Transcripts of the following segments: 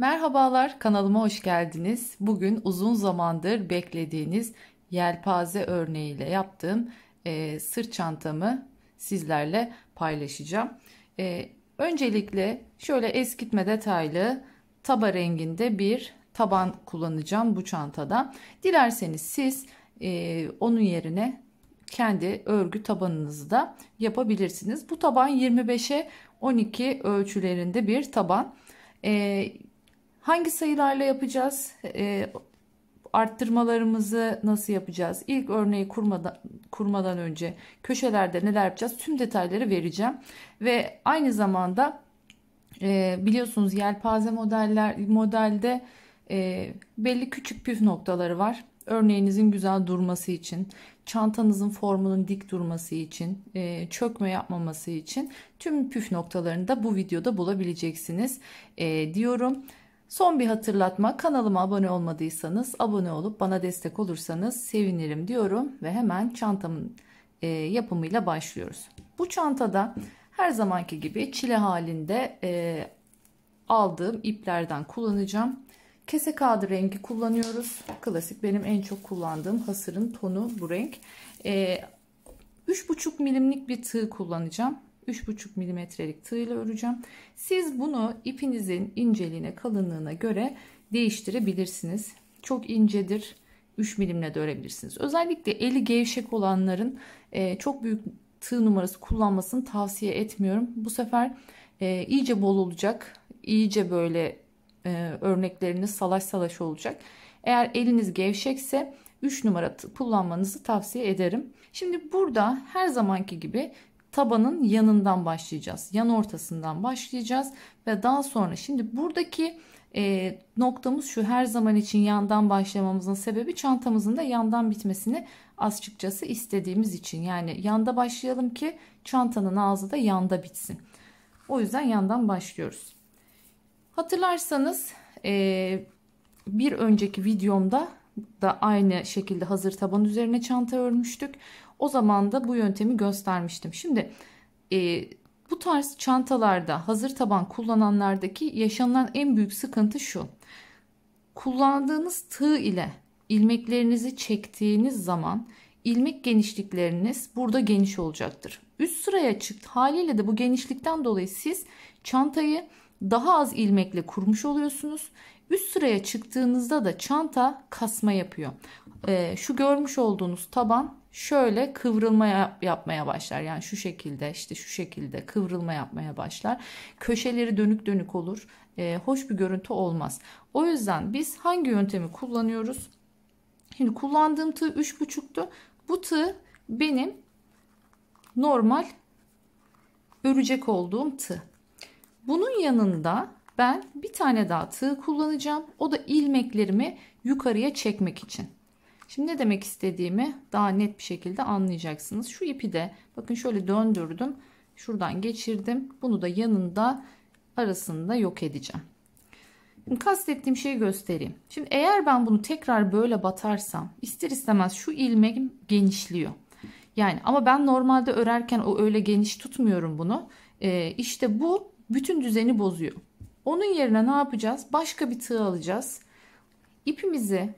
Merhabalar, kanalıma hoş geldiniz. Bugün uzun zamandır beklediğiniz yelpaze örneğiyle yaptığım sırt çantamı sizlerle paylaşacağım. Öncelikle şöyle eskitme detaylı taba renginde bir taban kullanacağım bu çantada. Dilerseniz siz onun yerine kendi örgü tabanınızı da yapabilirsiniz. Bu taban 25'e 12 ölçülerinde bir taban. Hangi sayılarla yapacağız? Arttırmalarımızı nasıl yapacağız? İlk örneği kurmadan önce köşelerde neler yapacağız? Tüm detayları vereceğim. Ve aynı zamanda biliyorsunuz yelpaze modelde belli küçük püf noktaları var. Örneğinizin güzel durması için, çantanızın formunun dik durması için, çökme yapmaması için tüm püf noktalarını da bu videoda bulabileceksiniz diyorum. Son bir hatırlatma, kanalıma abone olmadıysanız abone olup bana destek olursanız sevinirim diyorum ve hemen çantamın yapımıyla başlıyoruz. Bu çantada her zamanki gibi çile halinde aldığım iplerden kullanacağım. Kese kağıdı rengi kullanıyoruz. Klasik, benim en çok kullandığım hasırın tonu bu renk. 3,5 milimlik bir tığ kullanacağım. 3,5 milimetrelik tığ ile öreceğim. Siz bunu ipinizin inceliğine, kalınlığına göre değiştirebilirsiniz. Çok incedir, 3 milimle de örebilirsiniz. Özellikle eli gevşek olanların çok büyük tığ numarası kullanmasını tavsiye etmiyorum. Bu sefer iyice bol olacak. İyice böyle örnekleriniz salaş salaş olacak. Eğer eliniz gevşekse 3 numara kullanmanızı tavsiye ederim. Şimdi burada her zamanki gibi tabanın yanından başlayacağız. Yan ortasından başlayacağız ve daha sonra şimdi buradaki noktamız şu, her zaman için yandan başlamamızın sebebi çantamızın da yandan bitmesini açıkçası istediğimiz için. Yani yanda başlayalım ki çantanın ağzı da yanda bitsin. O yüzden yandan başlıyoruz. Hatırlarsanız bir önceki videomda da aynı şekilde hazır taban üzerine çanta örmüştük. O zaman da bu yöntemi göstermiştim. Şimdi bu tarz çantalarda hazır taban kullananlardaki yaşanılan en büyük sıkıntı şu. Kullandığınız tığ ile ilmeklerinizi çektiğiniz zaman ilmek genişlikleriniz burada geniş olacaktır. Üst sıraya çıktı haliyle de bu genişlikten dolayı siz çantayı daha az ilmekle kurmuş oluyorsunuz. Üst sıraya çıktığınızda da çanta kasma yapıyor. Şu görmüş olduğunuz taban şöyle kıvrılma yapmaya başlar. Yani şu şekilde, işte şu şekilde kıvrılma yapmaya başlar. Köşeleri dönük dönük olur. Hoş bir görüntü olmaz. O yüzden biz hangi yöntemi kullanıyoruz? Şimdi kullandığım tığ 3,5'tu. Bu tığ benim normal örecek olduğum tığ. Bunun yanında ben bir tane daha tığ kullanacağım. O da ilmeklerimi yukarıya çekmek için. Şimdi ne demek istediğimi daha net bir şekilde anlayacaksınız. Şu ipi de bakın şöyle döndürdüm. Şuradan geçirdim. Bunu da yanında arasında yok edeceğim. Şimdi kastettiğim şeyi göstereyim. Şimdi eğer ben bunu tekrar böyle batarsam ister istemez şu ilmeğim genişliyor. Yani ama ben normalde örerken o öyle geniş tutmuyorum bunu. İşte bu bütün düzeni bozuyor. Onun yerine ne yapacağız? Başka bir tığ alacağız. İpimizi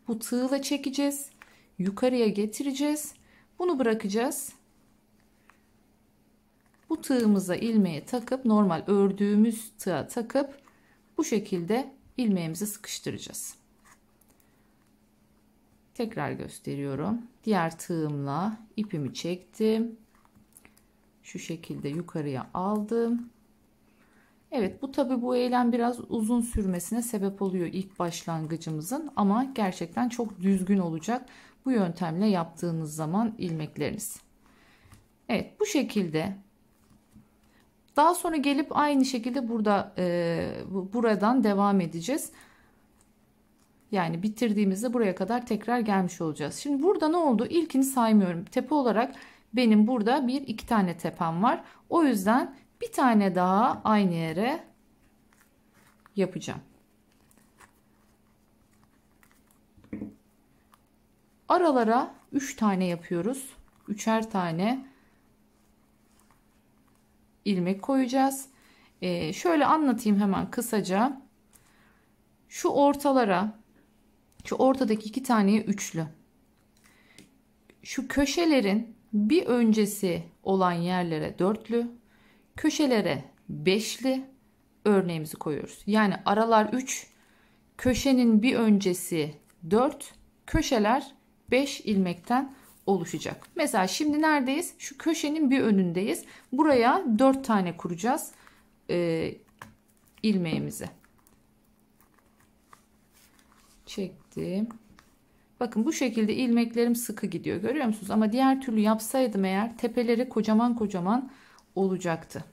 bu tığla çekeceğiz. Yukarıya getireceğiz. Bunu bırakacağız. Bu tığımıza ilmeği takıp normal ördüğümüz tığa takıp bu şekilde ilmeğimizi sıkıştıracağız. Tekrar gösteriyorum. Diğer tığımla ipimi çektim. Şu şekilde yukarıya aldım. Evet, bu tabi bu eylem biraz uzun sürmesine sebep oluyor ilk başlangıcımızın, ama gerçekten çok düzgün olacak bu yöntemle yaptığınız zaman ilmekleriniz. Evet, bu şekilde. Daha sonra gelip aynı şekilde buradan devam edeceğiz. Yani bitirdiğimizde buraya kadar tekrar gelmiş olacağız. Şimdi burada ne oldu? İlkini saymıyorum. Tepe olarak benim burada iki tane tepem var. O yüzden bir tane daha aynı yere yapacağım. Aralara 3 tane yapıyoruz. 3'er tane ilmek koyacağız. Şöyle anlatayım hemen kısaca. Şu ortalara, şu ortadaki iki taneye üçlü. Şu köşelerin bir öncesi olan yerlere dörtlü, köşelere beşli örneğimizi koyuyoruz. Yani aralar 3, köşenin bir öncesi 4, köşeler 5 ilmekten oluşacak. Mesela şimdi neredeyiz? Şu köşenin bir önündeyiz. Buraya 4 tane kuracağız ilmeğimizi. Çektim. Bakın bu şekilde ilmeklerim sıkı gidiyor. Görüyor musunuz? Ama diğer türlü yapsaydım eğer tepeleri kocaman kocaman olacaktı.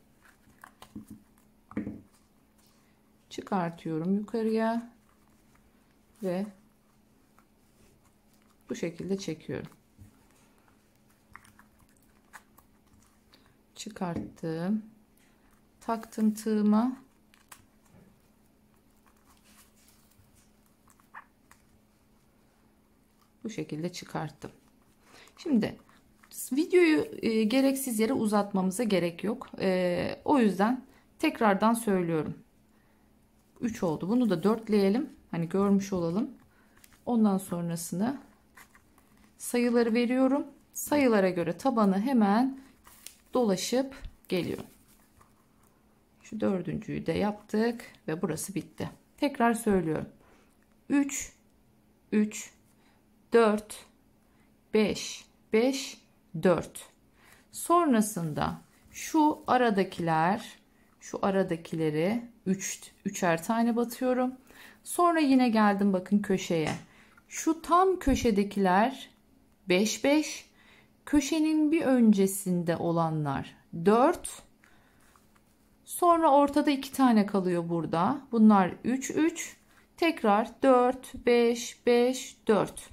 Çıkartıyorum yukarıya ve bu şekilde çekiyorum. Çıkarttım. Taktım tığıma. Bu şekilde çıkarttım. Şimdi videoyu gereksiz yere uzatmamıza gerek yok. O yüzden tekrardan söylüyorum. 3 oldu. Bunu da dörtleyelim. Hani görmüş olalım. Ondan sonrasını sayıları veriyorum. Sayılara göre tabanı hemen dolaşıp geliyorum. Şu dördüncüyü de yaptık ve burası bitti. Tekrar söylüyorum. 3 3 4 5 5 4. Sonrasında şu aradakileri 3'er tane batıyorum. Sonra yine geldim bakın köşeye. Şu tam köşedekiler 5 5. Köşenin bir öncesinde olanlar 4. Sonra ortada 2 tane kalıyor burada. Bunlar 3 3. Tekrar 4 5 5 4.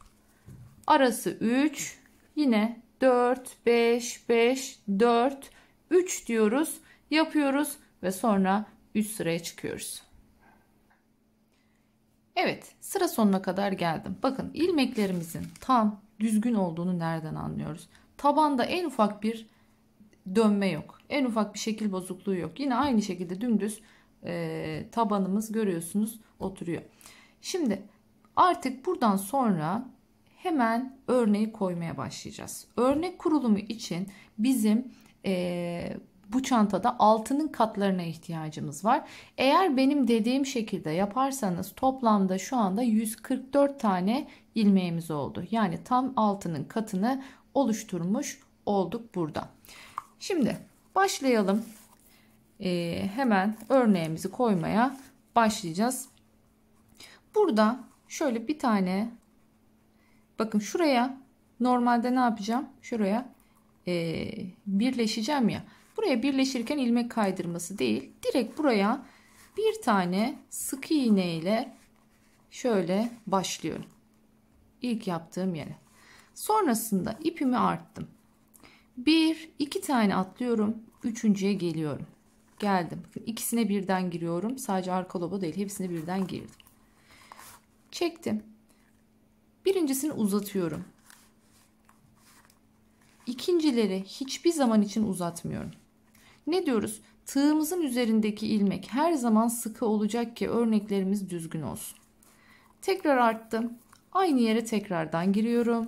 Arası 3. Yine 4 5 5 4 3 diyoruz. Yapıyoruz ve sonra üst sıraya çıkıyoruz. Evet, sıra sonuna kadar geldim. Bakın ilmeklerimizin tam düzgün olduğunu nereden anlıyoruz? Tabanda en ufak bir dönme yok. En ufak bir şekil bozukluğu yok. Yine aynı şekilde dümdüz tabanımız görüyorsunuz oturuyor. Şimdi artık buradan sonra hemen örneği koymaya başlayacağız. Örnek kurulumu için bizim bu çantada altının katlarına ihtiyacımız var. Eğer benim dediğim şekilde yaparsanız toplamda şu anda 144 tane ilmeğimiz oldu. Yani tam altının katını oluşturmuş olduk burada. Şimdi başlayalım. Hemen örneğimizi koymaya başlayacağız. Burada şöyle bir tane bakın şuraya normalde ne yapacağım? Şuraya birleşeceğim ya. Buraya birleşirken ilmek kaydırması değil. Direkt buraya bir tane sık iğne ile şöyle başlıyorum. İlk yaptığım yere. Sonrasında ipimi arttım. 2 tane atlıyorum. Üçüncüye geliyorum. Geldim. İkisine birden giriyorum. Sadece arka loba değil. Hepsine birden girdim. Çektim. Birincisini uzatıyorum. İkincileri hiçbir zaman için uzatmıyorum. Ne diyoruz? Tığımızın üzerindeki ilmek her zaman sıkı olacak ki örneklerimiz düzgün olsun. Tekrar arttım. Aynı yere tekrardan giriyorum.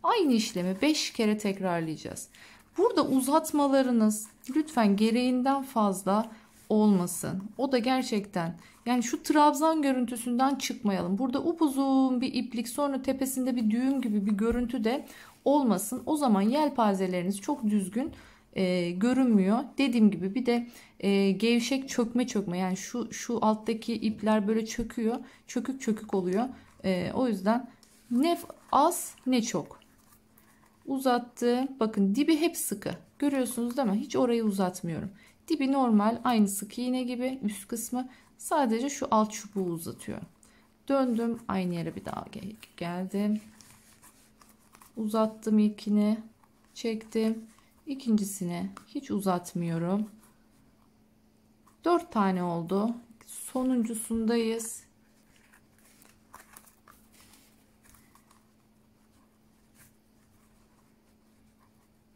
Aynı işlemi 5 kere tekrarlayacağız. Burada uzatmalarınız lütfen gereğinden fazla olmasın. O da gerçekten yani şu trabzan görüntüsünden çıkmayalım. Burada upuzun bir iplik sonra tepesinde bir düğüm gibi bir görüntü de olmasın. O zaman yelpazeleriniz çok düzgün görünmüyor. Dediğim gibi bir de gevşek çökme yani şu alttaki ipler böyle çöküyor. Çökük çökük oluyor. O yüzden ne az ne çok. Uzattı. Bakın dibi hep sıkı. Görüyorsunuz değil mi? Hiç orayı uzatmıyorum. Dibi normal aynı sık iğne gibi üst kısmı. Sadece şu alt çubuğu uzatıyorum. Döndüm. Aynı yere bir daha geldim. Uzattım ilkini. Çektim. İkincisini hiç uzatmıyorum. 4 tane oldu. Sonuncusundayız.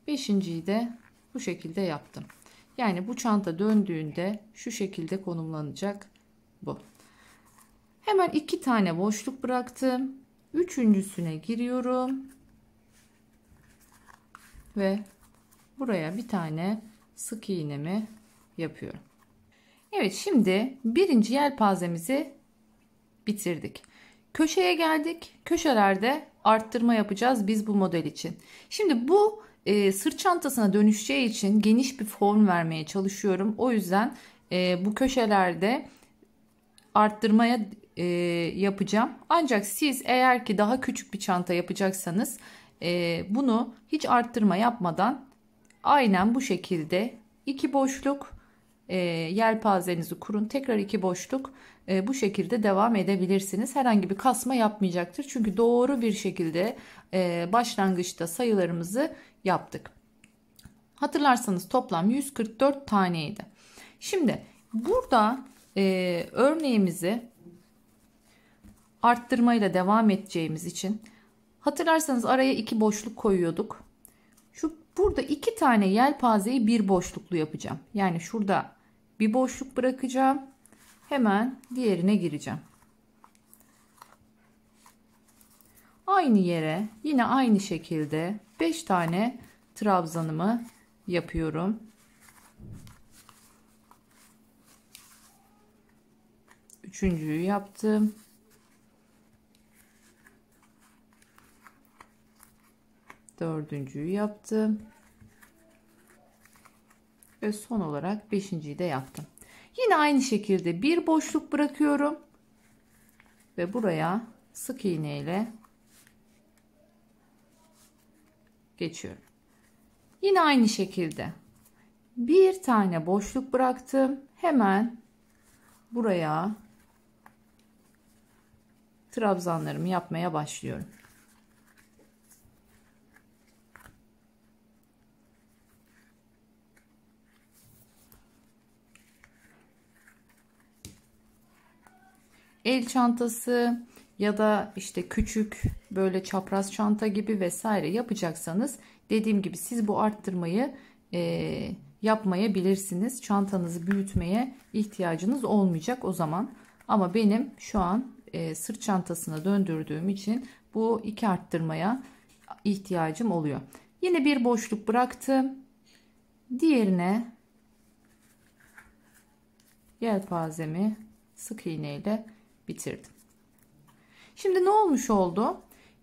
Beşinciyi de bu şekilde yaptım. Yani bu çanta döndüğünde şu şekilde konumlanacak bu. Hemen 2 tane boşluk bıraktım. Üçüncüsüne giriyorum. Ve buraya bir tane sık iğnemi yapıyorum. Evet, şimdi birinci yelpazemizi bitirdik. Köşeye geldik. Köşelerde arttırma yapacağız biz bu model için. Şimdi bu sırt çantasına dönüşeceği için geniş bir form vermeye çalışıyorum. O yüzden bu köşelerde arttırmaya yapacağım. Ancak siz eğer ki daha küçük bir çanta yapacaksanız bunu hiç arttırma yapmadan aynen bu şekilde 2 boşluk yelpazenizi kurun. Tekrar 2 boşluk bu şekilde devam edebilirsiniz. Herhangi bir kasma yapmayacaktır. Çünkü doğru bir şekilde başlangıçta sayılarımızı yaptık. Hatırlarsanız toplam 144 taneydi. Şimdi burada örneğimizi arttırmayla devam edeceğimiz için hatırlarsanız araya 2 boşluk koyuyorduk. Burada 2 tane yelpazeyi bir boşluklu yapacağım. Yani şurada bir boşluk bırakacağım. Hemen diğerine gireceğim. Aynı yere yine aynı şekilde 5 tane trabzanımı yapıyorum. Üçüncüyü yaptım. Dördüncüyü yaptım. Ve son olarak beşinciyi de yaptım. Yine aynı şekilde bir boşluk bırakıyorum. Ve buraya sık iğne ile geçiyorum. Yine aynı şekilde bir tane boşluk bıraktım. Hemen buraya trabzanlarımı yapmaya başlıyorum. El çantası ya da işte küçük böyle çapraz çanta gibi vesaire yapacaksanız dediğim gibi siz bu arttırmayı yapmayabilirsiniz. Çantanızı büyütmeye ihtiyacınız olmayacak o zaman. Ama benim şu an sırt çantasına döndürdüğüm için bu 2 arttırmaya ihtiyacım oluyor. Yine bir boşluk bıraktım. Diğerine yelpazemi sık iğne ile bitirdim. Şimdi ne olmuş oldu?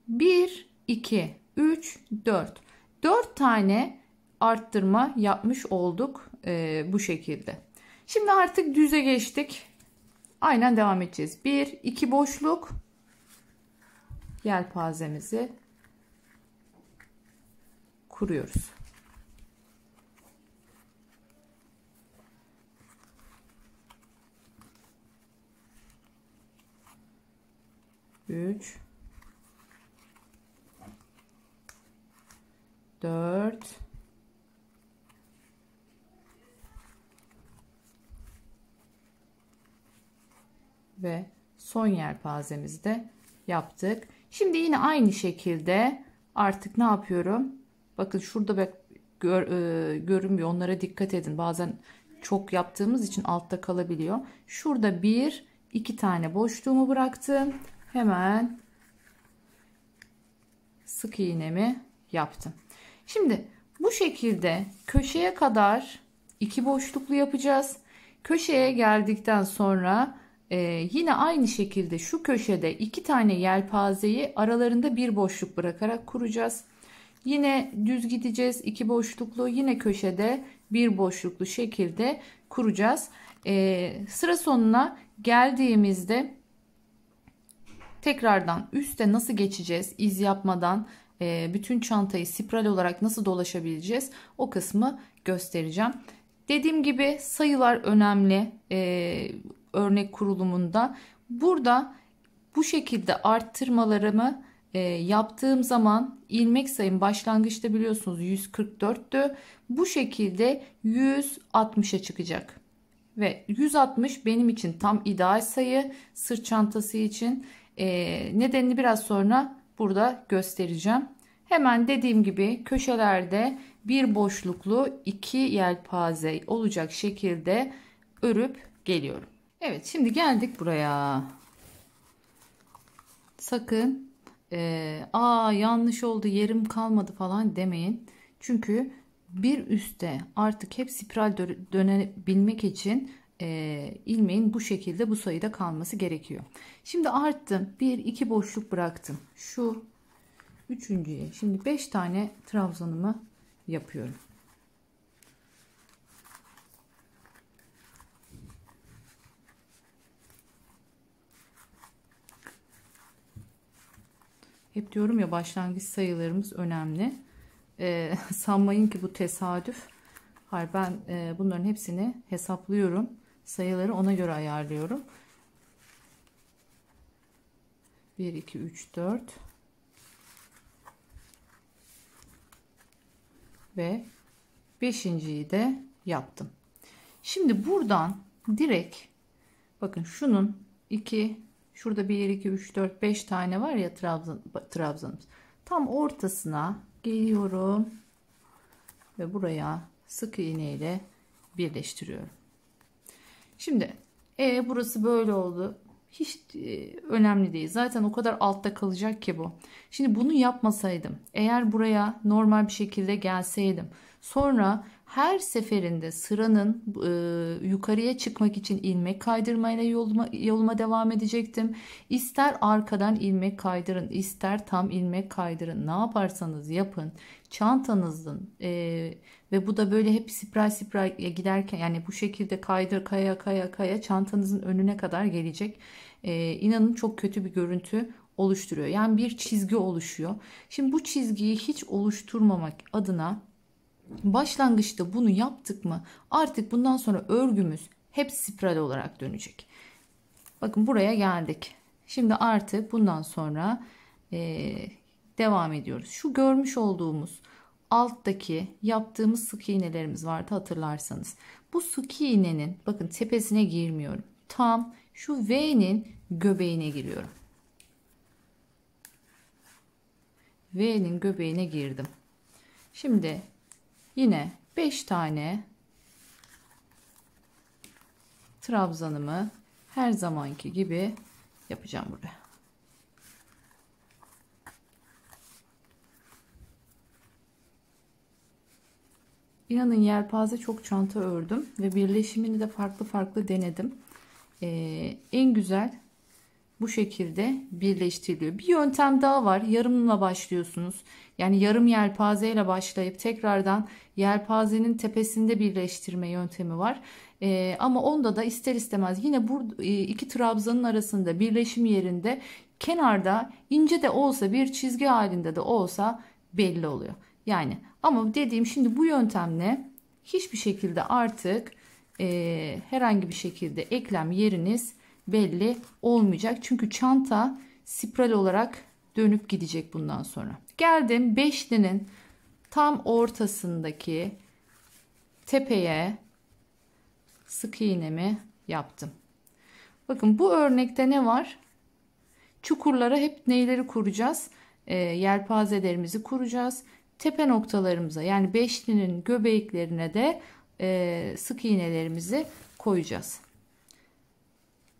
1, 2, 3, 4. 4 tane arttırma yapmış olduk bu şekilde. Şimdi artık düze geçtik. Aynen devam edeceğiz. 1, 2 boşluk. Yelpazemizi kuruyoruz. Üç, 4, ve son yelpazemizi de yaptık. Şimdi yine aynı şekilde artık ne yapıyorum? Bakın şurada görünmüyor. Onlara dikkat edin. Bazen çok yaptığımız için altta kalabiliyor. Şurada 1, 2 tane boşluğumu bıraktım. Hemen sık iğnemi yaptım. Şimdi bu şekilde köşeye kadar 2 boşluklu yapacağız. Köşeye geldikten sonra yine aynı şekilde şu köşede 2 tane yelpazeyi aralarında bir boşluk bırakarak kuracağız. Yine düz gideceğiz, 2 boşluklu, yine köşede bir boşluklu şekilde kuracağız. Sıra sonuna geldiğimizde tekrardan üste nasıl geçeceğiz, iz yapmadan bütün çantayı spiral olarak nasıl dolaşabileceğiz, o kısmı göstereceğim. Dediğim gibi sayılar önemli örnek kurulumunda. Burada bu şekilde arttırmalarımı yaptığım zaman ilmek sayım başlangıçta biliyorsunuz 144'tü. Bu şekilde 160'a çıkacak. Ve 160 benim için tam ideal sayı sırt çantası için. Nedenini biraz sonra burada göstereceğim. Hemen dediğim gibi köşelerde bir boşluklu 2 yelpaze olacak şekilde örüp geliyorum. Evet, şimdi geldik buraya. sakın yanlış oldu, yerim kalmadı falan demeyin. Çünkü bir üste artık hep spiral dönebilmek için ilmeğin bu şekilde bu sayıda kalması gerekiyor. Şimdi arttım. 1 2 boşluk bıraktım. Şu üçüncüye şimdi 5 tane trabzanımı yapıyorum. Hep diyorum ya, başlangıç sayılarımız önemli. Sanmayın ki bu tesadüf. Hayır, ben bunların hepsini hesaplıyorum. Sayıları ona göre ayarlıyorum. 1 2 3 4 ve 5.'yi de yaptım. Şimdi buradan direkt bakın, şunun 2, şurada 1 2 3 4 5 tane var ya trabzanımız. Tam ortasına geliyorum ve buraya sık iğne ile birleştiriyorum. Şimdi burası böyle oldu. Hiç önemli değil. Zaten o kadar altta kalacak ki bu. Şimdi bunu yapmasaydım, eğer buraya normal bir şekilde gelseydim, sonra her seferinde sıranın yukarıya çıkmak için ilmek kaydırmayla yoluma devam edecektim. İster arkadan ilmek kaydırın, ister tam ilmek kaydırın. Ne yaparsanız yapın. Çantanızın ve bu da böyle hep spiral giderken, yani bu şekilde kaydır kaya çantanızın önüne kadar gelecek. İnanın çok kötü bir görüntü oluşturuyor. Yani bir çizgi oluşuyor. Şimdi bu çizgiyi hiç oluşturmamak adına başlangıçta bunu yaptık mı, artık bundan sonra örgümüz hep spiral olarak dönecek. Bakın buraya geldik. Şimdi artık bundan sonra devam ediyoruz. Şu görmüş olduğumuz alttaki yaptığımız sık iğnelerimiz vardı, hatırlarsanız. Bu sık iğnenin bakın tepesine girmiyorum. Tam şu V'nin göbeğine giriyorum. V'nin göbeğine girdim. Şimdi yine 5 tane trabzanımı her zamanki gibi yapacağım buraya. İnanın yelpaze çok çanta ördüm ve birleşimini de farklı denedim. En güzel bu şekilde birleştiriliyor. Bir yöntem daha var. Yarımla başlıyorsunuz. Yani yarım yelpaze ile başlayıp tekrardan yelpazenin tepesinde birleştirme yöntemi var. Ama onda da ister istemez yine bu iki trabzanın arasında birleşim yerinde kenarda ince de olsa, bir çizgi halinde de olsa belli oluyor. Yani ama dediğim, şimdi bu yöntemle hiçbir şekilde artık herhangi bir şekilde eklem yeriniz belli olmayacak. Çünkü çanta spiral olarak dönüp gidecek bundan sonra. Geldim beşlinin tam ortasındaki tepeye sık iğnemi yaptım. Bakın bu örnekte ne var? Çukurlara hep neyleri kuracağız? Yelpazelerimizi kuracağız. Tepe noktalarımıza, yani beşlinin göbeklerine de sık iğnelerimizi koyacağız.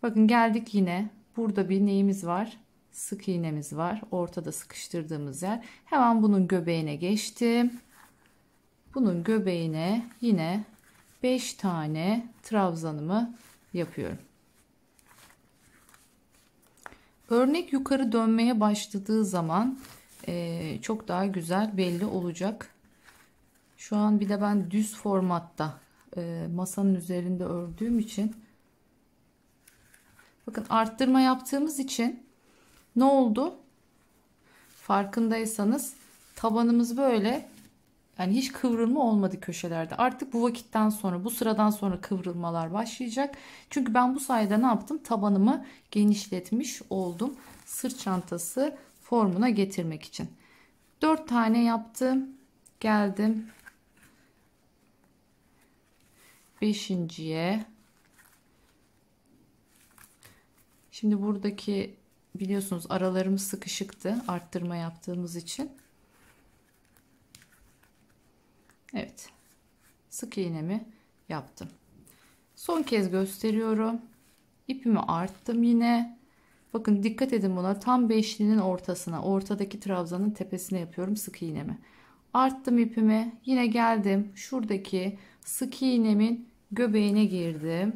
Bakın geldik, yine burada bir neyimiz var? Sık iğnemiz var. Ortada sıkıştırdığımız yer. Hemen bunun göbeğine geçtim. Bunun göbeğine yine 5 tane trabzanımı yapıyorum. Örnek yukarı dönmeye başladığı zaman çok daha güzel belli olacak. Şu an bir de ben düz formatta masanın üzerinde ördüğüm için, bakın arttırma yaptığımız için ne oldu? Farkındaysanız tabanımız böyle, yani hiç kıvrılma olmadı köşelerde. Artık bu vakitten sonra, bu sıradan sonra kıvrılmalar başlayacak. Çünkü ben bu sayede ne yaptım? Tabanımı genişletmiş oldum. Sırt çantası formuna getirmek için. 4 tane yaptım. Geldim 5.'ye. Şimdi buradaki, biliyorsunuz aralarımız sıkışıktı arttırma yaptığımız için. Evet, sık iğnemi yaptım. Son kez gösteriyorum. İpimi arttım yine. Bakın dikkat edin buna. Tam beşlinin ortasına, ortadaki trabzanın tepesine yapıyorum sık iğnemi. Arttım ipimi. Yine geldim. Şuradaki sık iğnemin göbeğine girdim.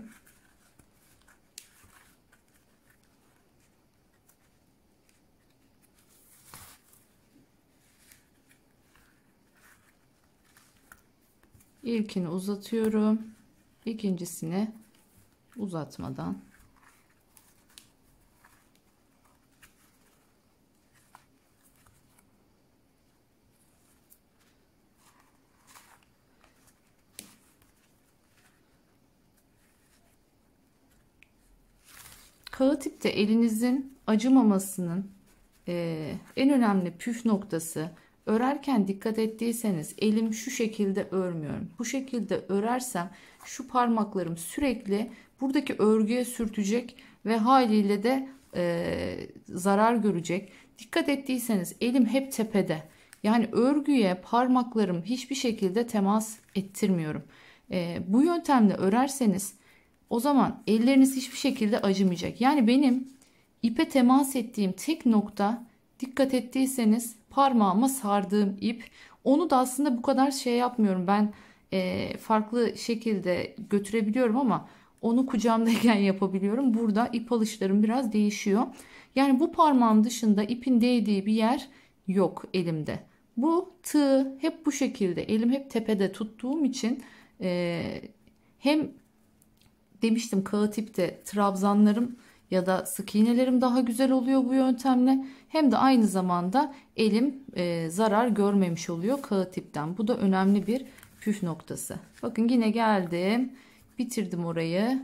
İlkini uzatıyorum. İkincisini uzatmadan. Kağıt ipte elinizin acımamasının en önemli püf noktası, örerken dikkat ettiyseniz elim şu şekilde örmüyorum. Bu şekilde örersem şu parmaklarım sürekli buradaki örgüye sürtecek ve haliyle de zarar görecek. Dikkat ettiyseniz elim hep tepede. Yani örgüye parmaklarım hiçbir şekilde temas ettirmiyorum. Bu yöntemle örerseniz o zaman elleriniz hiçbir şekilde acımayacak. Yani benim ipe temas ettiğim tek nokta, dikkat ettiyseniz, parmağıma sardığım ip. Onu da aslında bu kadar şey yapmıyorum. Ben farklı şekilde götürebiliyorum ama onu kucağımdayken yapabiliyorum. Burada ip alışlarım biraz değişiyor. Yani bu parmağım dışında ipin değdiği bir yer yok elimde. Bu tığ hep bu şekilde, elim hep tepede tuttuğum için hem demiştim kağıt ipte trabzanlarım ya da sık iğnelerim daha güzel oluyor bu yöntemle. Hem de aynı zamanda elim zarar görmemiş oluyor kağıt ipten. Bu da önemli bir püf noktası. Bakın yine geldim. Bitirdim orayı.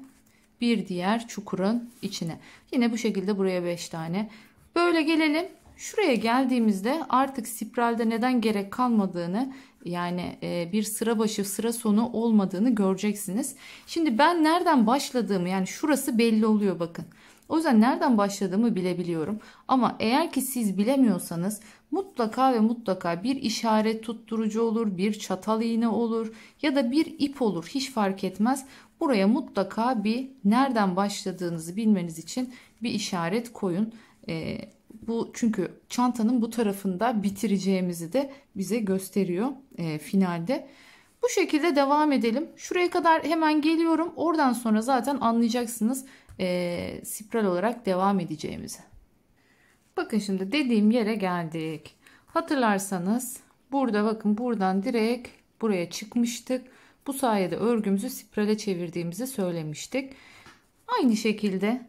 Bir diğer çukurun içine. Yine bu şekilde buraya 5 tane. Böyle gelelim. Şuraya geldiğimizde artık spiralde neden gerek kalmadığını, yani bir sıra başı sıra sonu olmadığını göreceksiniz. Şimdi ben nereden başladığımı, yani şurası belli oluyor bakın. O yüzden nereden başladığımı bilebiliyorum. Ama eğer ki siz bilemiyorsanız mutlaka ve mutlaka bir işaret tutturucu olur, bir çatal iğne olur ya da bir ip olur. Hiç fark etmez. Buraya mutlaka bir nereden başladığınızı bilmeniz için bir işaret koyun. Bu çünkü çantanın bu tarafında bitireceğimizi de bize gösteriyor finalde. Bu şekilde devam edelim. Şuraya kadar hemen geliyorum. Oradan sonra zaten anlayacaksınız spiral olarak devam edeceğimizi. Bakın şimdi dediğim yere geldik. Hatırlarsanız burada bakın buradan direkt buraya çıkmıştık. Bu sayede örgümüzü spirale çevirdiğimizi söylemiştik. Aynı şekilde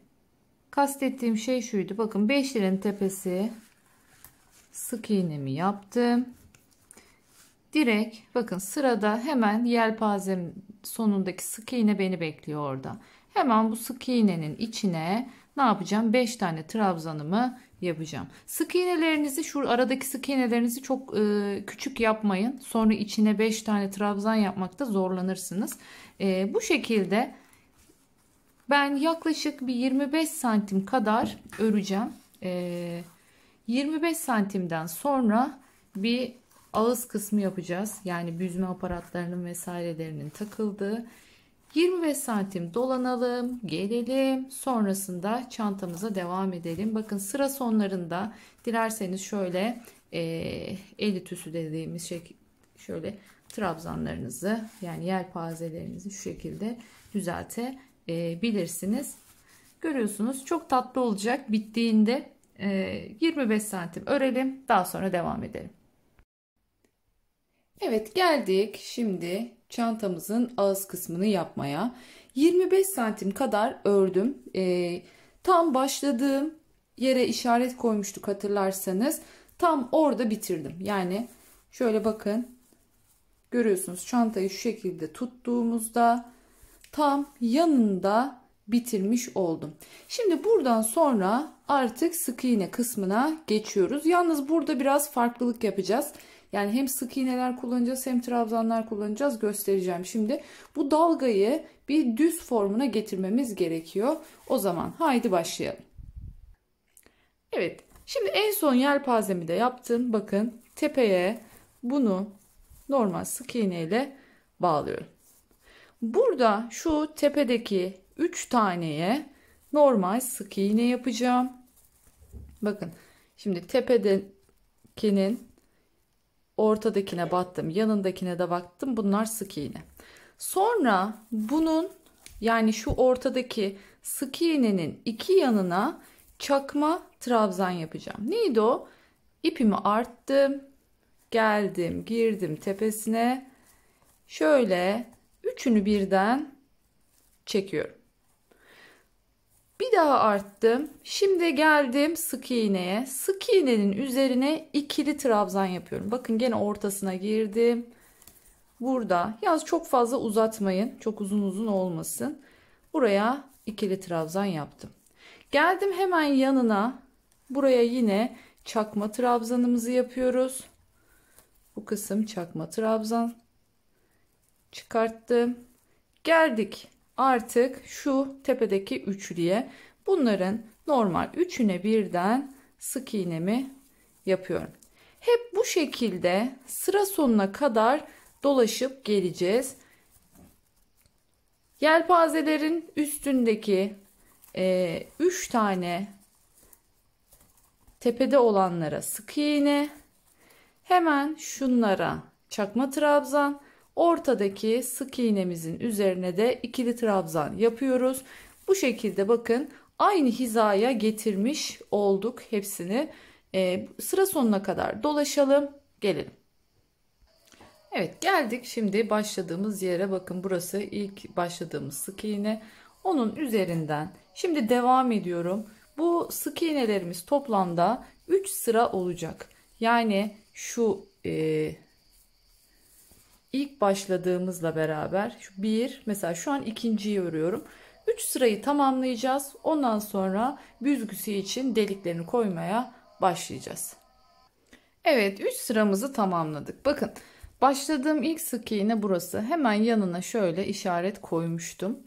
kastettiğim şey şuydu. Bakın 5'lerin tepesi, sık iğnemi yaptım. Direkt bakın sırada hemen yelpazem sonundaki sık iğne beni bekliyor orada. Hemen bu sık iğnenin içine ne yapacağım? 5 tane trabzanımı yapacağım. Sık iğnelerinizi, şu aradaki sık iğnelerinizi çok küçük yapmayın. Sonra içine 5 tane trabzan yapmakta zorlanırsınız. Bu şekilde ben yaklaşık bir 25 santim kadar öreceğim. 25 santimden sonra bir ağız kısmı yapacağız. Yani büzme aparatlarının vesairelerinin takıldığı. 25 santim dolanalım, gelelim. Sonrasında çantamıza devam edelim. Bakın sıra sonlarında dilerseniz şöyle el ütüsü dediğimiz şey, şöyle trabzanlarınızı, yani yelpazelerinizi şu şekilde düzeltebilirsiniz. Görüyorsunuz çok tatlı olacak. Bittiğinde 25 santim örelim, daha sonra devam edelim. Evet, geldik şimdi çantamızın ağız kısmını yapmaya. 25 santim kadar ördüm. Tam başladığım yere işaret koymuştuk hatırlarsanız. Tam orada bitirdim. Yani şöyle bakın, görüyorsunuz çantayı şu şekilde tuttuğumuzda tam yanında bitirmiş oldum. Şimdi buradan sonra artık sık iğne kısmına geçiyoruz. Yalnız burada biraz farklılık yapacağız. Yani hem sık iğneler kullanacağız hem trabzanlar kullanacağız, göstereceğim şimdi. Bu dalgayı bir düz formuna getirmemiz gerekiyor. O zaman haydi başlayalım. Evet, şimdi en son yelpazemi de yaptım. Bakın tepeye bunu normal sık iğne ile bağlıyorum. Burada şu tepedeki 3 taneye normal sık iğne yapacağım. Bakın şimdi tepedekinin ortadakine battım, yanındakine de battım. Bunlar sık iğne. Sonra bunun, yani şu ortadaki sık iğnenin iki yanına çakma trabzan yapacağım. Neydi o? İpimi arttım, geldim, girdim tepesine. Şöyle üçünü birden çekiyorum. Bir daha arttım. Şimdi geldim sık iğneye. Sık iğnenin üzerine ikili trabzan yapıyorum. Bakın gene ortasına girdim. Burada yalnız çok fazla uzatmayın. Çok uzun olmasın. Buraya ikili trabzan yaptım. Geldim hemen yanına. Buraya yine çakma trabzanımızı yapıyoruz. Bu kısım çakma trabzan. Çıkarttım. Geldik artık şu tepedeki üçlüye. Bunların normal üçüne birden sık iğnemi yapıyorum. Hep bu şekilde sıra sonuna kadar dolaşıp geleceğiz. Yelpazelerin üstündeki 3 tane tepede olanlara sık iğne, hemen şunlara çakma trabzan, ortadaki sık iğnemizin üzerine de ikili trabzan yapıyoruz. Bu şekilde bakın aynı hizaya getirmiş olduk hepsini. Sıra sonuna kadar dolaşalım, gelelim. Evet, geldik şimdi başladığımız yere. Bakın burası ilk başladığımız sık iğne. Onun üzerinden şimdi devam ediyorum. Bu sık iğnelerimiz toplamda 3 sıra olacak. Yani şu ilk başladığımızla beraber şu bir, mesela şu an ikinciyi örüyorum. 3 sırayı tamamlayacağız. Ondan sonra büzgüsü için deliklerini koymaya başlayacağız. Evet, 3 sıramızı tamamladık. Bakın başladığım ilk sık iğne burası. Hemen yanına şöyle işaret koymuştum.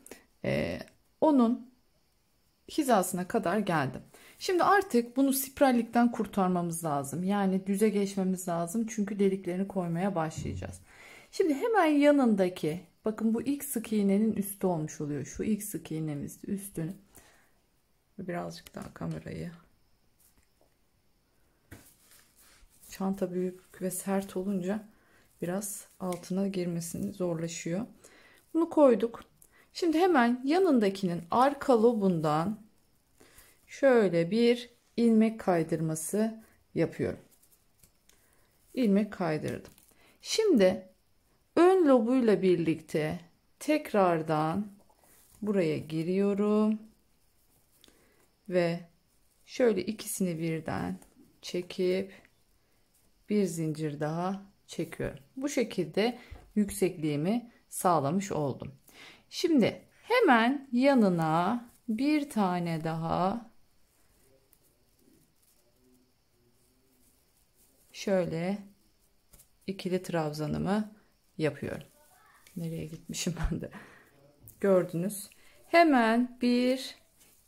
Onun hizasına kadar geldim. Şimdi artık bunu spirallikten kurtarmamız lazım. Yani düze geçmemiz lazım. Çünkü deliklerini koymaya başlayacağız. Şimdi hemen yanındaki, bakın bu ilk sık iğnenin üstü olmuş oluyor. Şu ilk sık iğnemiz üstünü. Birazcık daha kamerayı. Çanta büyük ve sert olunca biraz altına girmesini zorlaşıyor. Bunu koyduk. Şimdi hemen yanındakinin arka lobundan şöyle bir ilmek kaydırması yapıyorum. İlmek kaydırdım. Şimdi ön lobuyla birlikte tekrardan buraya giriyorum ve şöyle ikisini birden çekip bir zincir daha çekiyorum. Bu şekilde yüksekliğimi sağlamış oldum. Şimdi hemen yanına bir tane daha şöyle ikili trabzanımı yapıyorum. Nereye gitmişim ben de. Gördünüz. Hemen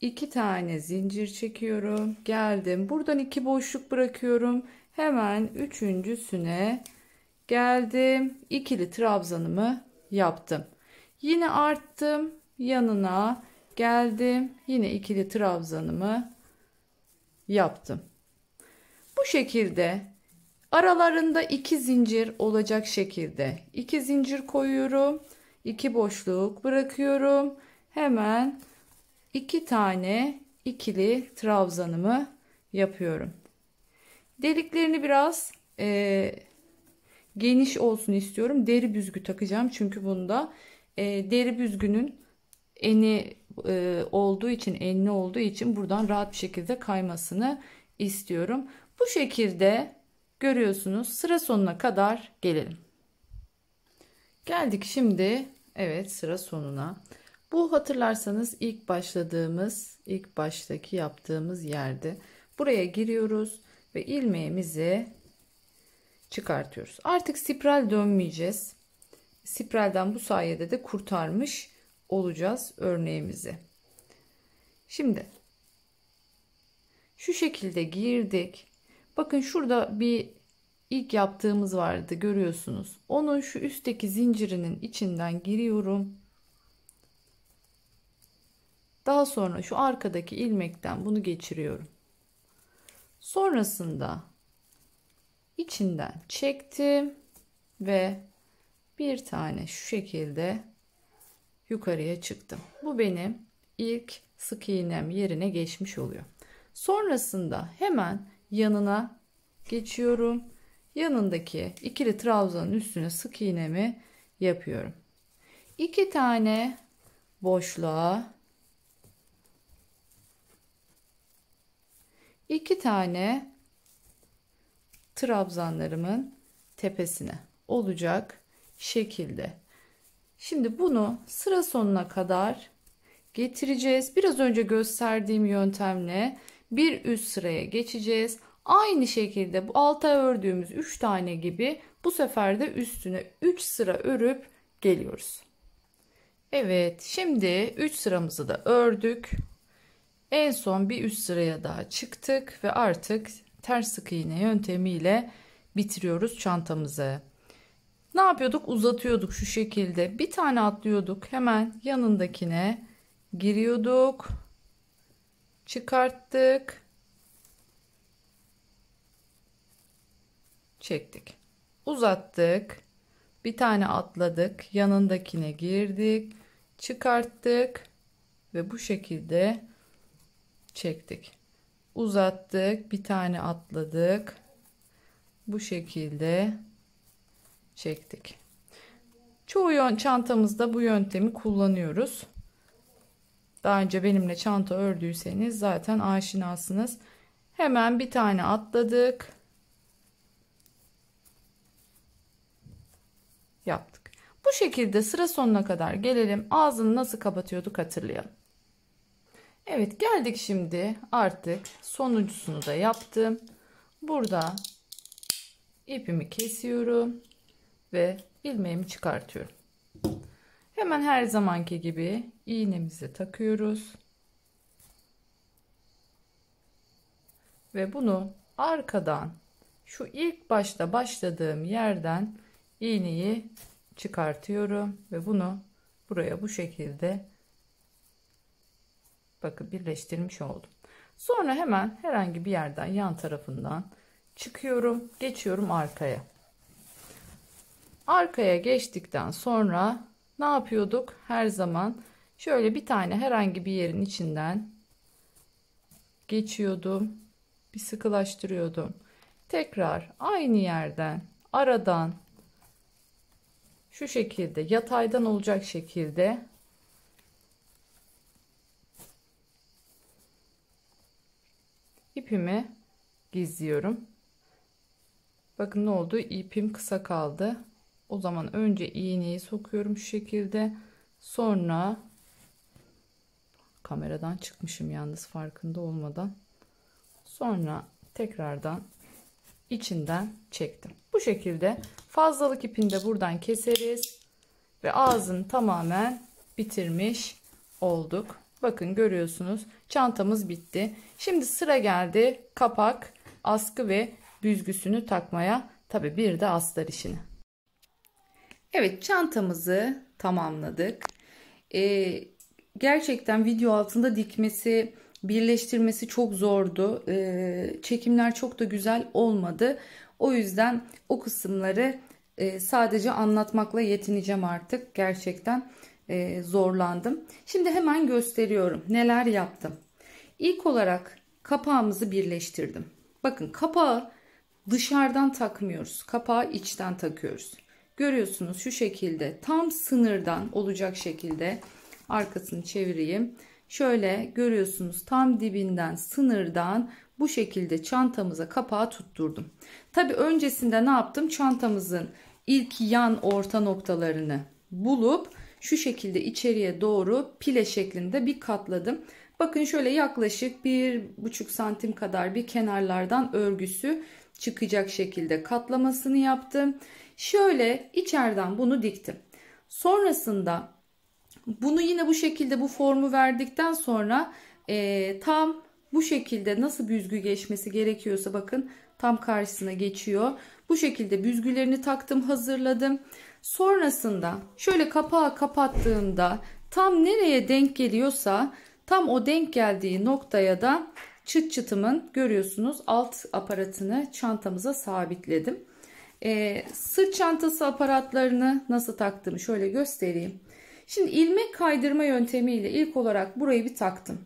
iki tane zincir çekiyorum. Geldim. Buradan 2 boşluk bırakıyorum. Hemen üçüncüsüne geldim. İkili trabzanımı yaptım. Yine arttım. Yanına geldim. Yine ikili trabzanımı yaptım. Bu şekilde aralarında 2 zincir olacak şekilde 2 zincir koyuyorum. 2 boşluk bırakıyorum. Hemen 2 tane ikili trabzanımı yapıyorum. Deliklerini biraz geniş olsun istiyorum. Deri büzgü takacağım. Çünkü bunda deri büzgünün eni olduğu için, enli olduğu için buradan rahat bir şekilde kaymasını istiyorum. Bu şekilde görüyorsunuz. Sıra sonuna kadar gelelim. Geldik şimdi. Evet, sıra sonuna. Bu hatırlarsanız ilk baştaki yaptığımız yerde. Buraya giriyoruz ve ilmeğimizi çıkartıyoruz. Artık spiral dönmeyeceğiz. Spiralden bu sayede de kurtarmış olacağız örneğimizi. Şimdi şu şekilde girdik. Bakın şurada bir ilk yaptığımız vardı, görüyorsunuz. Onun şu üstteki zincirinin içinden giriyorum. Daha sonra şu arkadaki ilmekten bunu geçiriyorum. Sonrasında içinden çektim ve bir tane şu şekilde yukarıya çıktım. Bu benim ilk sık iğnem yerine geçmiş oluyor. Sonrasında hemen yanına geçiyorum. Yanındaki ikili trabzanın üstüne sık iğnemi yapıyorum. 2 tane boşluğa 2 tane trabzanlarımın tepesine olacak şekilde. Şimdi bunu sıra sonuna kadar getireceğiz. Biraz önce gösterdiğim yöntemle bir üst sıraya geçeceğiz. Aynı şekilde bu alta ördüğümüz 3 tane gibi bu sefer de üstüne 3 sıra örüp geliyoruz. Evet, şimdi 3 sıramızı da ördük. En son bir üst sıraya daha çıktık ve artık ters sık iğne yöntemiyle bitiriyoruz çantamızı. Ne yapıyorduk? Uzatıyorduk şu şekilde. Bir tane atlıyorduk. Hemen yanındakine giriyorduk. Çıkarttık. Çektik. Uzattık. Bir tane atladık. Yanındakine girdik. Çıkarttık. Ve bu şekilde çektik. Uzattık. Bir tane atladık. Bu şekilde çektik. Çoğu çantamızda bu yöntemi kullanıyoruz. Daha önce benimle çanta ördüyseniz zaten aşinasınız. Hemen bir tane atladık. Yaptık. Bu şekilde sıra sonuna kadar gelelim. Ağzını nasıl kapatıyorduk hatırlayalım. Evet, geldik şimdi artık sonuncusunu da yaptım. Burada ipimi kesiyorum ve ilmeğimi çıkartıyorum. Hemen her zamanki gibi iğnemizi takıyoruz. Ve bunu arkadan şu ilk başta başladığım yerden iğneyi çıkartıyorum ve bunu buraya bu şekilde bakın birleştirmiş oldum. Sonra hemen herhangi bir yerden yan tarafından çıkıyorum, geçiyorum arkaya. Arkaya geçtikten sonra ne yapıyorduk? Her zaman şöyle bir tane herhangi bir yerin içinden geçiyordum. Bir sıkılaştırıyordum. Tekrar aynı yerden aradan şu şekilde yataydan olacak şekilde ipimi gizliyorum. Bakın ne oldu? İpim kısa kaldı. O zaman önce iğneyi sokuyorum şu şekilde. Sonra kameradan çıkmışım yalnız farkında olmadan. Sonra tekrardan içinden çektim. Bu şekilde fazlalık ipini de buradan keseriz ve ağzını tamamen bitirmiş olduk. Bakın görüyorsunuz çantamız bitti. Şimdi sıra geldi kapak, askı ve büzgüsünü takmaya. Tabii bir de astar işini. Evet, çantamızı tamamladık. Gerçekten video altında dikmesi, birleştirmesi çok zordu. Çekimler çok da güzel olmadı. O yüzden o kısımları sadece anlatmakla yetineceğim artık. Gerçekten zorlandım. Şimdi hemen gösteriyorum neler yaptım. İlk olarak kapağımızı birleştirdim. Bakın kapağı dışarıdan takmıyoruz. Kapağı içten takıyoruz. Görüyorsunuz şu şekilde tam sınırdan olacak şekilde arkasını çevireyim. Şöyle görüyorsunuz tam dibinden sınırdan bu şekilde çantamıza kapağı tutturdum. Tabi öncesinde ne yaptım? Çantamızın ilk yan orta noktalarını bulup şu şekilde içeriye doğru pile şeklinde bir katladım. Bakın şöyle yaklaşık 1,5 santim kadar bir kenarlardan örgüsü çıkacak şekilde katlamasını yaptım. Şöyle içeriden bunu diktim. Sonrasında bunu yine bu şekilde bu formu verdikten sonra tam bu şekilde nasıl büzgü geçmesi gerekiyorsa bakın tam karşısına geçiyor. Bu şekilde büzgülerini taktım, hazırladım. Sonrasında şöyle kapağı kapattığımda tam nereye denk geliyorsa tam o denk geldiği noktaya da çıt çıtımın görüyorsunuz alt aparatını çantamıza sabitledim. Sırt çantası aparatlarını nasıl taktığımı şöyle göstereyim. Şimdi ilmek kaydırma yöntemiyle ilk olarak burayı bir taktım.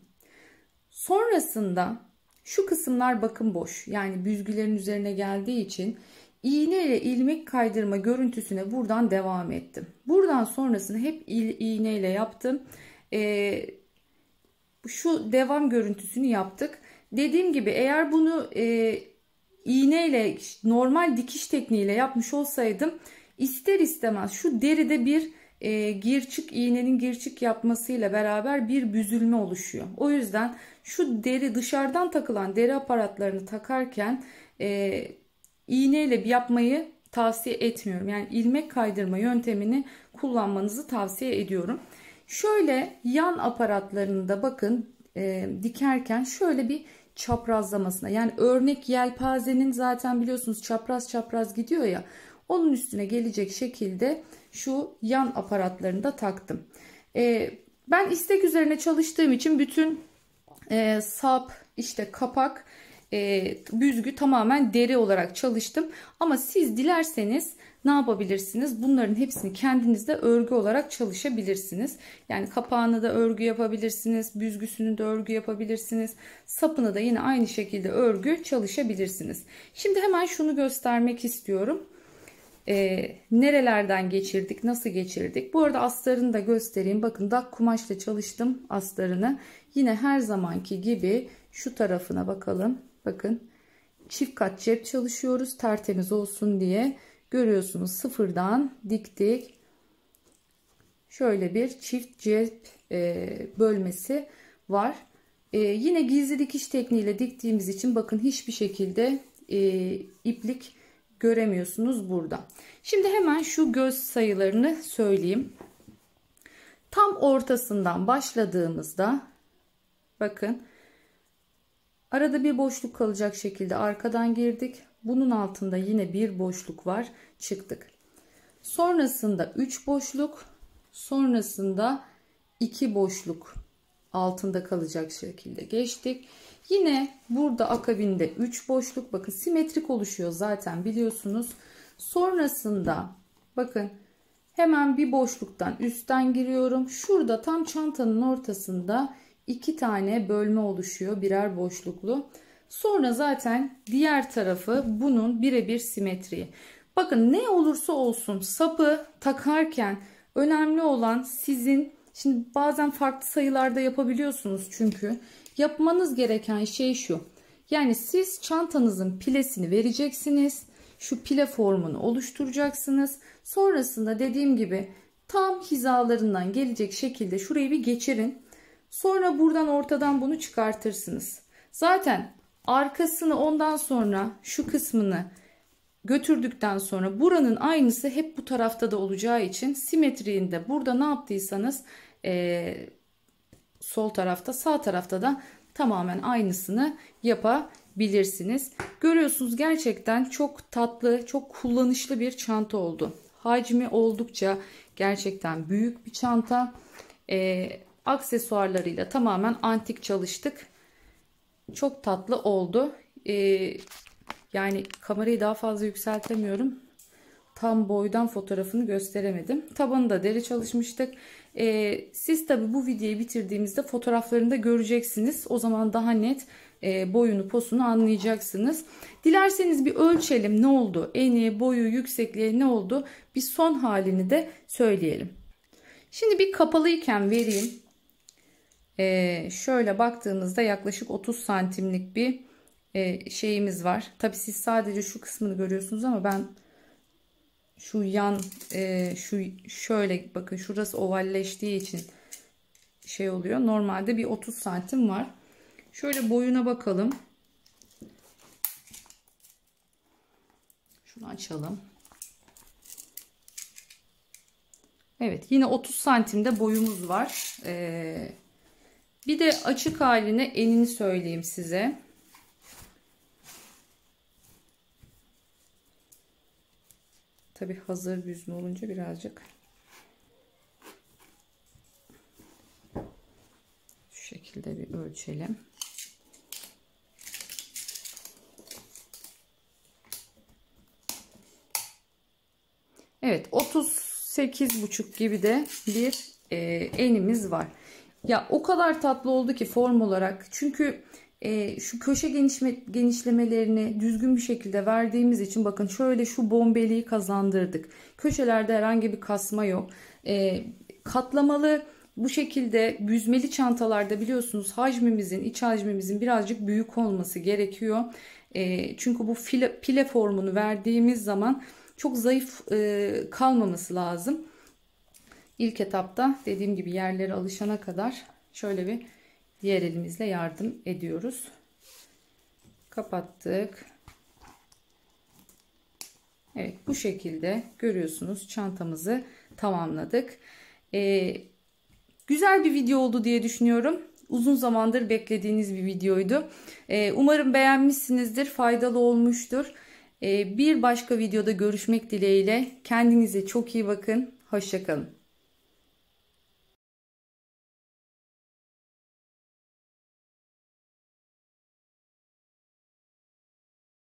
Sonrasında şu kısımlar bakın boş. Yani büzgülerin üzerine geldiği için iğne ile ilmek kaydırma görüntüsüne buradan devam ettim. Buradan sonrasını hep iğne ile yaptım. Şu devam görüntüsünü yaptık. Dediğim gibi eğer bunu iğne ile normal dikiş tekniğiyle yapmış olsaydım ister istemez şu deride bir gir çık, iğnenin gir çık yapmasıyla beraber bir büzülme oluşuyor. O yüzden şu deri, dışarıdan takılan deri aparatlarını takarken iğneyle yapmayı tavsiye etmiyorum. Yani ilmek kaydırma yöntemini kullanmanızı tavsiye ediyorum. Şöyle yan aparatlarını da bakın dikerken şöyle bir çaprazlamasına, yani örnek yelpazenin zaten biliyorsunuz çapraz çapraz gidiyor ya, onun üstüne gelecek şekilde şu yan aparatlarını da taktım. Ben istek üzerine çalıştığım için bütün sap, işte kapak, büzgü tamamen deri olarak çalıştım. Ama siz dilerseniz ne yapabilirsiniz? Bunların hepsini kendinizde örgü olarak çalışabilirsiniz. Yani kapağını da örgü yapabilirsiniz. Büzgüsünü de örgü yapabilirsiniz. Sapını da yine aynı şekilde örgü çalışabilirsiniz. Şimdi hemen şunu göstermek istiyorum. Nerelerden geçirdik, nasıl geçirdik? Bu arada astarını da göstereyim. Bakın dak kumaşla çalıştım astarını. Yine her zamanki gibi şu tarafına bakalım. Bakın çift kat cep çalışıyoruz tertemiz olsun diye. Görüyorsunuz sıfırdan diktik. Şöyle bir çift cep bölmesi var. Yine gizli dikiş tekniğiyle diktiğimiz için bakın hiçbir şekilde iplik göremiyorsunuz burada. Şimdi hemen şu göz sayılarını söyleyeyim. Tam ortasından başladığımızda bakın arada bir boşluk kalacak şekilde arkadan girdik. Bunun altında yine bir boşluk var, çıktık. Sonrasında 3 boşluk, sonrasında 2 boşluk altında kalacak şekilde geçtik. Yine burada akabinde 3 boşluk, bakın simetrik oluşuyor zaten biliyorsunuz. Sonrasında bakın hemen bir boşluktan üstten giriyorum. Şurada tam çantanın ortasında 2 tane bölme oluşuyor, birer boşluklu. Sonra zaten diğer tarafı bunun birebir simetri. Bakın ne olursa olsun sapı takarken önemli olan sizin, şimdi bazen farklı sayılarda yapabiliyorsunuz çünkü yapmanız gereken şey şu. Yani siz çantanızın pilesini vereceksiniz. Şu pile formunu oluşturacaksınız. Sonrasında dediğim gibi tam hizalarından gelecek şekilde şurayı bir geçirin. Sonra buradan ortadan bunu çıkartırsınız. Zaten arkasını ondan sonra şu kısmını götürdükten sonra buranın aynısı hep bu tarafta da olacağı için simetriğinde burada ne yaptıysanız sol tarafta, sağ tarafta da tamamen aynısını yapabilirsiniz. Görüyorsunuz gerçekten çok tatlı, çok kullanışlı bir çanta oldu. Hacmi oldukça gerçekten büyük bir çanta. Aksesuarlarıyla tamamen antik çalıştık. Çok tatlı oldu. Yani kamerayı daha fazla yükseltemiyorum. Tam boydan fotoğrafını gösteremedim. Tabanı da deri çalışmıştık. Siz tabi bu videoyu bitirdiğimizde fotoğraflarını da göreceksiniz. O zaman daha net boyunu posunu anlayacaksınız. Dilerseniz bir ölçelim ne oldu? Eni, boyu, yüksekliği ne oldu? Bir son halini de söyleyelim. Şimdi bir kapalıyken vereyim. Şöyle baktığımızda yaklaşık 30 santimlik bir şeyimiz var. Tabi siz sadece şu kısmını görüyorsunuz ama ben şu yan şu şöyle bakın şurası ovalleştiği için şey oluyor. Normalde bir 30 santim var. Şöyle boyuna bakalım. Şunu açalım. Evet, yine 30 santimde boyumuz var. Bir de açık haline enini söyleyeyim size. Tabi hazır büzme olunca birazcık şu şekilde bir ölçelim. Evet, 38,5 gibi de bir enimiz var. Ya o kadar tatlı oldu ki form olarak. Çünkü şu köşe genişlemelerini düzgün bir şekilde verdiğimiz için bakın şöyle şu bombeliği kazandırdık. Köşelerde herhangi bir kasma yok. Katlamalı bu şekilde büzmeli çantalarda biliyorsunuz hacmimizin, iç hacmimizin birazcık büyük olması gerekiyor. Çünkü bu pile formunu verdiğimiz zaman çok zayıf kalmaması lazım. İlk etapta dediğim gibi yerlere alışana kadar şöyle bir diğer elimizle yardım ediyoruz. Kapattık. Evet, bu şekilde görüyorsunuz çantamızı tamamladık. Güzel bir video oldu diye düşünüyorum. Uzun zamandır beklediğiniz bir videoydu. Umarım beğenmişsinizdir, faydalı olmuştur. Bir başka videoda görüşmek dileğiyle. Kendinize çok iyi bakın. Hoşça kalın.